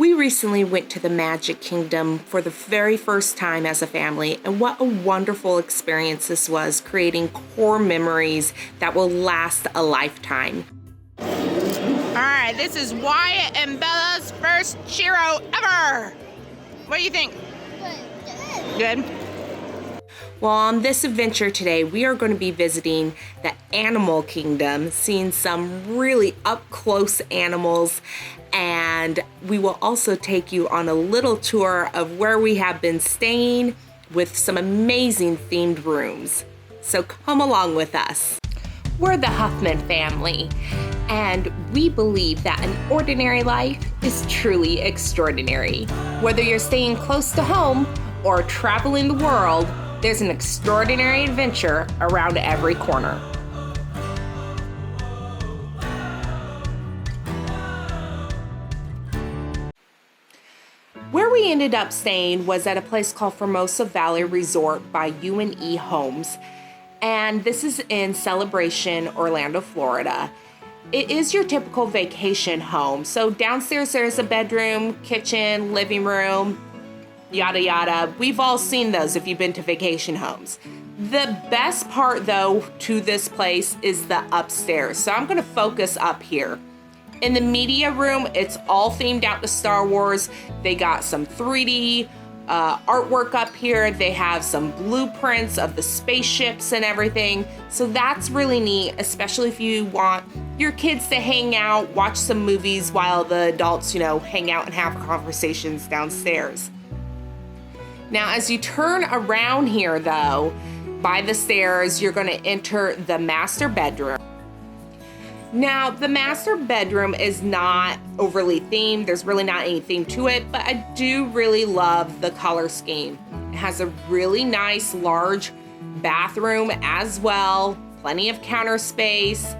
We recently went to the Magic Kingdom for the very first time as a family, and what a wonderful experience this was, creating core memories that will last a lifetime. All right, this is Wyatt and Bella's first churro ever. What do you think? Good. Well, on this adventure today, we are going to be visiting the Animal Kingdom, seeing some really up-close animals, and we will also take you on a little tour of where we have been staying with some amazing themed rooms. So come along with us. We're the Huffman family, and we believe that an ordinary life is truly extraordinary. Whether you're staying close to home or traveling the world, there's an extraordinary adventure around every corner. Where we ended up staying was at a place called Formosa Valley Resort by UNE Homes, and this is in Celebration, Orlando, Florida. It is your typical vacation home. So downstairs there's a bedroom, kitchen, living room, yada yada. We've all seen those if you've been to vacation homes. The best part though to this place is the upstairs. So I'm gonna focus up here. In the media room, it's all themed out to Star Wars. They got some 3D artwork up here. They have some blueprints of the spaceships and everything. So that's really neat, especially if you want your kids to hang out, watch some movies while the adults, hang out and have conversations downstairs. Now, as you turn around here though, by the stairs, you're gonna enter the master bedroom. Now, the master bedroom is not overly themed. There's really not any theme to it, but I do really love the color scheme. It has a really nice large bathroom as well, plenty of counter space,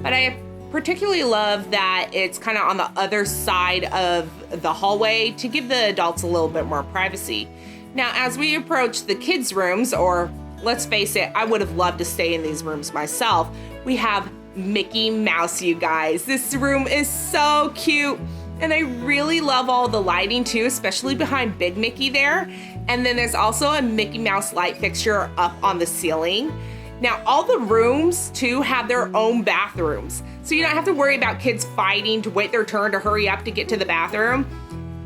but I particularly love that it's kind of on the other side of the hallway to give the adults a little bit more privacy. Now, as we approach the kids' rooms, or let's face it, I would have loved to stay in these rooms myself, we have Mickey Mouse, you guys. This room is so cute, and I really love all the lighting too, especially behind Big Mickey there. And then there's also a Mickey Mouse light fixture up on the ceiling. Now, all the rooms too have their own bathrooms, so you don't have to worry about kids fighting to wait their turn to hurry up to get to the bathroom.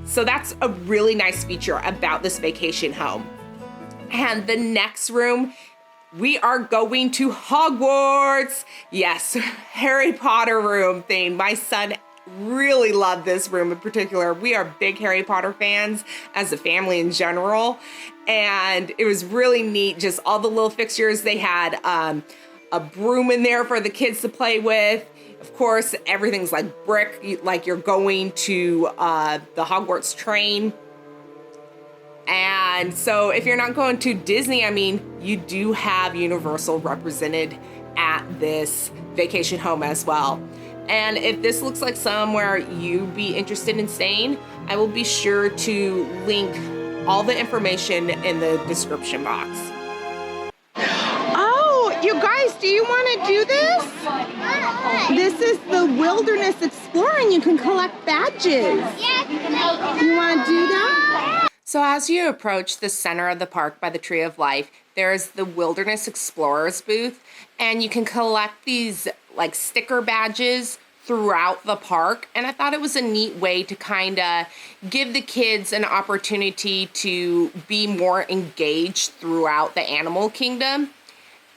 So that's a really nice feature about this vacation home. And the next room, we are going to Hogwarts. Yes, Harry Potter room theme. My son really loved this room in particular. We are big Harry Potter fans as a family in general. And it was really neat, just all the little fixtures. They had a broom in there for the kids to play with. Of course, everything's like brick, like you're going to the Hogwarts train. And so if you're not going to Disney, you do have Universal represented at this vacation home as well. And if this looks like somewhere you'd be interested in staying, I will be sure to link all the information in the description box. Oh, you guys, do you want to do this? This is the Wilderness Explorer, and you can collect badges. You want to do that? So as you approach the center of the park by the Tree of Life, there's the Wilderness Explorers booth, and you can collect these like sticker badges throughout the park. And I thought it was a neat way to kind of give the kids an opportunity to be more engaged throughout the animal kingdom.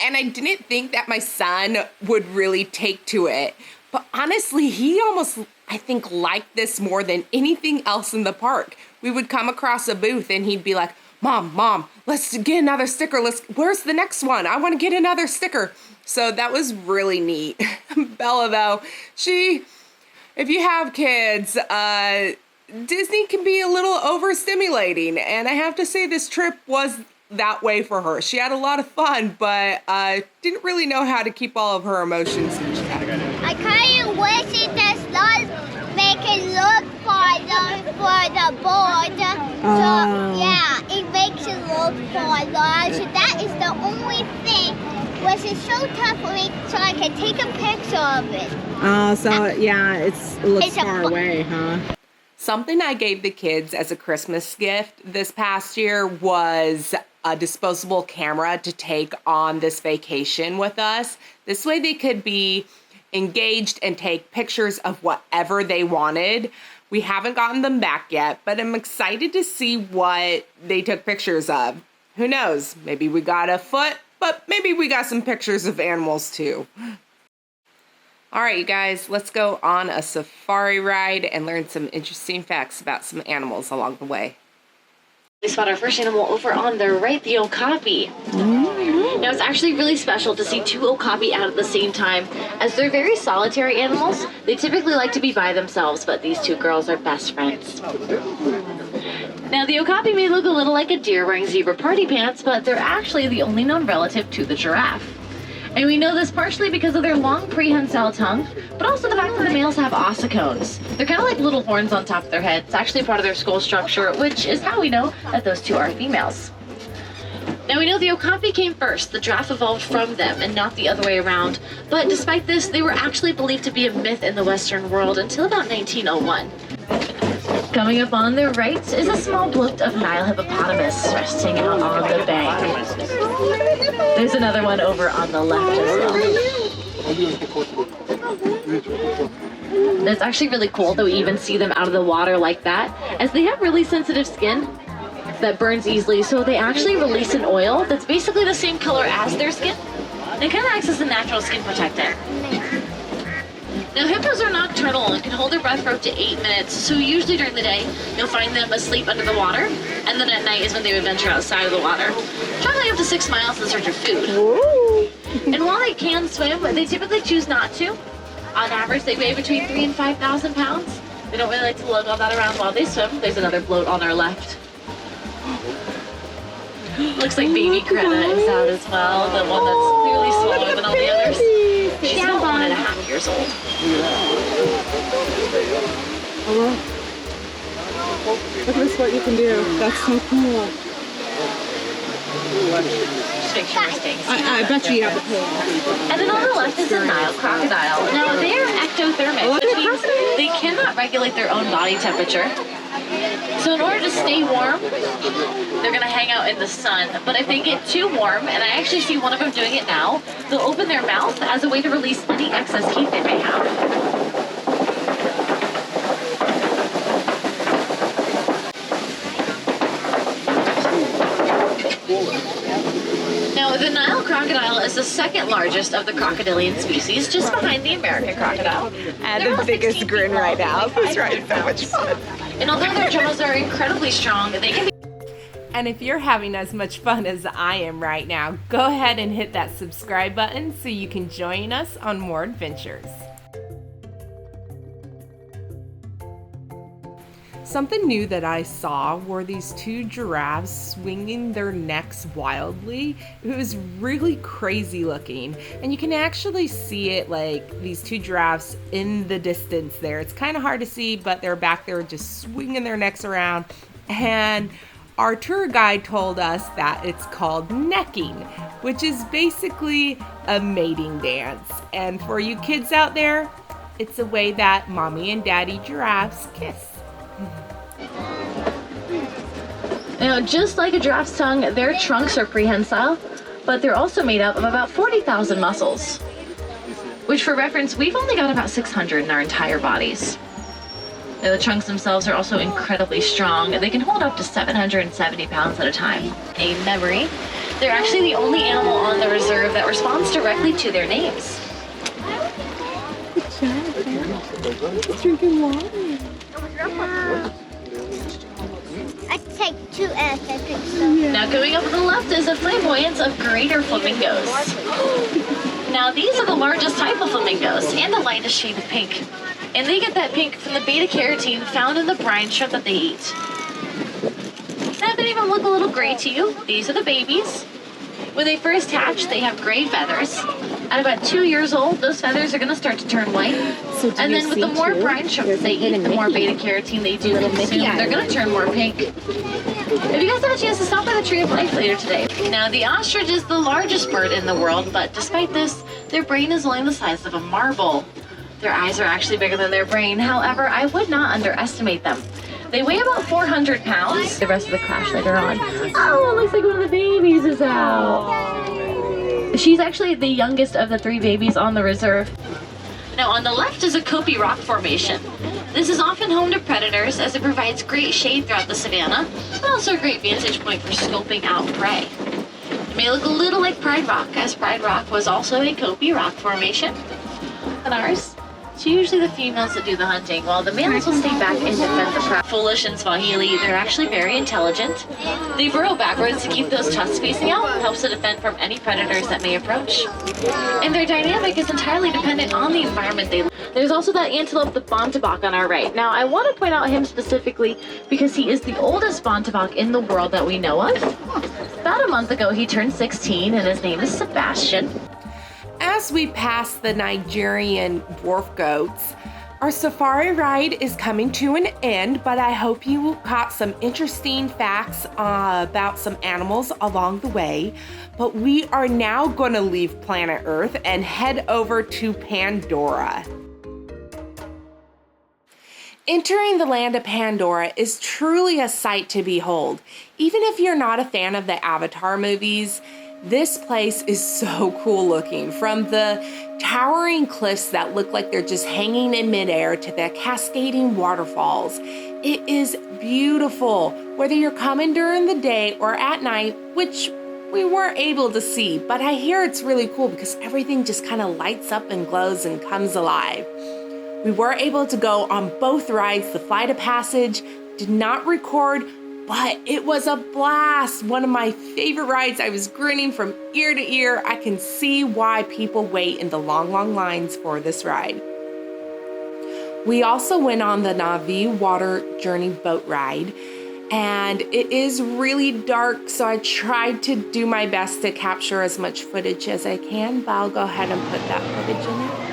And I didn't think that my son would really take to it, but honestly, he almost, I think, liked this more than anything else in the park. We would come across a booth and he'd be like, Mom, let's get another sticker. Where's the next one? I want to get another sticker. So that was really neat. Bella, though, if you have kids, Disney can be a little overstimulating. And I have to say this trip was that way for her. She had a lot of fun, but didn't really know how to keep all of her emotions in check. I kind of wish it does not make it look for the board. So yeah, it makes it look farther. So that is the only thing which is so tough for me, so I can take a picture of it. Oh, so yeah, it looks far away, huh? Something I gave the kids as a Christmas gift this past year was a disposable camera to take on this vacation with us. This way they could be engaged and take pictures of whatever they wanted. We haven't gotten them back yet, but I'm excited to see what they took pictures of. Who knows? Maybe we got a foot, but maybe we got some pictures of animals too. All right, you guys, let's go on a safari ride and learn some interesting facts about some animals along the way. We spot our first animal over on the right, the okapi. Now, it's actually really special to see two okapi out at the same time, as they're very solitary animals. They typically like to be by themselves, but these two girls are best friends. Now, the okapi may look a little like a deer wearing zebra party pants, but they're actually the only known relative to the giraffe. And we know this partially because of their long prehensile tongue, but also the fact that the males have ossicones. They're kind of like little horns on top of their head. It's actually part of their skull structure, which is how we know that those two are females. Now, we know the okapi came first. The giraffe evolved from them and not the other way around. But despite this, they were actually believed to be a myth in the Western world until about 1901. Coming up on the right is a small bloat of Nile hippopotamus resting out on the bank. There's another one over on the left as well. That's actually really cool that we even see them out of the water like that, as they have really sensitive skin that burns easily, so they actually release an oil that's basically the same color as their skin. It kind of acts as a natural skin protectant. Now, hippos are nocturnal and can hold their breath for up to 8 minutes, so usually during the day, you'll find them asleep under the water, and then at night is when they would venture outside of the water, traveling up to 6 miles in search of food. Ooh. And while they can swim, they typically choose not to. On average, they weigh between 3,000 and 5,000 pounds. They don't really like to lug all that around while they swim. There's another bloat on our left. Looks like baby Greta is out as well, the one that's clearly smaller than all the others. She's about 1.5 years old. Look at this, what you can do. That's so cool. Just make sure we're staying safe. I bet you have the pole. And then on the left is the Nile crocodile. Now, they are ectothermic, which means they cannot regulate their own body temperature. So in order to stay warm, they're going to hang out in the sun. But if they get too warm, and I actually see one of them doing it now, they'll open their mouth as a way to release any excess heat they may have. Now, the Nile crocodile is the second largest of the crocodilian species, just behind the American crocodile. And the biggest grin right now. This ride is so much fun. And although their jaws are incredibly strong, they can be... And if you're having as much fun as I am right now, go ahead and hit that subscribe button so you can join us on more adventures. Something new that I saw were these two giraffes swinging their necks wildly. It was really crazy looking, and you can actually see it, like these two giraffes in the distance there. It's kind of hard to see, but they're back there just swinging their necks around. And our tour guide told us that it's called necking, which is basically a mating dance. And for you kids out there, it's a way that mommy and daddy giraffes kiss. Now, just like a giraffe's tongue, their trunks are prehensile, but they're also made up of about 40,000 muscles, which for reference, we've only got about 600 in our entire bodies. Now, the trunks themselves are also incredibly strong. They can hold up to 770 pounds at a time. A memory, they're actually the only animal on the reserve that responds directly to their names. It's drinking water. I take 2 elephants. So. Now, going up to the left is a flamboyance of greater flamingos. Now, these are the largest type of flamingos and the lightest shade of pink. And they get that pink from the beta-carotene found in the brine shrimp that they eat. Now, if any of them look a little gray to you, these are the babies. When they first hatch, they have gray feathers. At about 2 years old, those feathers are going to start to turn white. So and then with the more brine shrimp they eat, the more beta-carotene they do consume, they're going to turn more pink. If you guys have a chance to stop by the Tree of Life later today. Now, the ostrich is the largest bird in the world, but despite this, their brain is only the size of a marble. Their eyes are actually bigger than their brain. However, I would not underestimate them. They weigh about 400 pounds. The rest of the crash later on. Oh, it looks like one of the babies is out. She's actually the youngest of the 3 babies on the reserve. Now on the left is a Kopi rock formation. This is often home to predators as it provides great shade throughout the savanna, but also a great vantage point for scoping out prey. It may look a little like Pride Rock, as Pride Rock was also a Kopi rock formation. And ours, it's usually the females that do the hunting, while the males will stay back and defend the prey. Foolish in Swahili, they're actually very intelligent. They burrow backwards to keep those tusks facing out, helps to defend from any predators that may approach. And their dynamic is entirely dependent on the environment they live in. There's also that antelope, the bontebok, on our right. Now, I want to point out him specifically because he is the oldest bontebok in the world that we know of. About a month ago, he turned 16, and his name is Sebastian. As we pass the Nigerian dwarf goats, our safari ride is coming to an end, but I hope you caught some interesting facts about some animals along the way. But we are now going to leave planet Earth and head over to Pandora. Entering the land of Pandora is truly a sight to behold. Even if you're not a fan of the Avatar movies, this place is so cool looking. From the towering cliffs that look like they're just hanging in midair to the cascading waterfalls. It is beautiful, whether you're coming during the day or at night, which we weren't able to see, but I hear it's really cool because everything just kind of lights up and glows and comes alive. We were able to go on both rides. The Flight of Passage did not record, but it was a blast. One of my favorite rides. I was grinning from ear to ear. I can see why people wait in the long, long lines for this ride. We also went on the Navi water journey boat ride, and it is really dark, so I tried to do my best to capture as much footage as I can, but I'll go ahead and put that footage in there.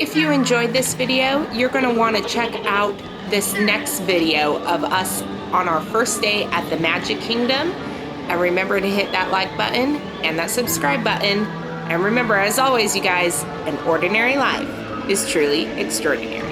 If you enjoyed this video, you're going to want to check out this next video of us on our first day at the Magic Kingdom. And remember to hit that like button and that subscribe button. And remember, as always, you guys, an ordinary life is truly extraordinary.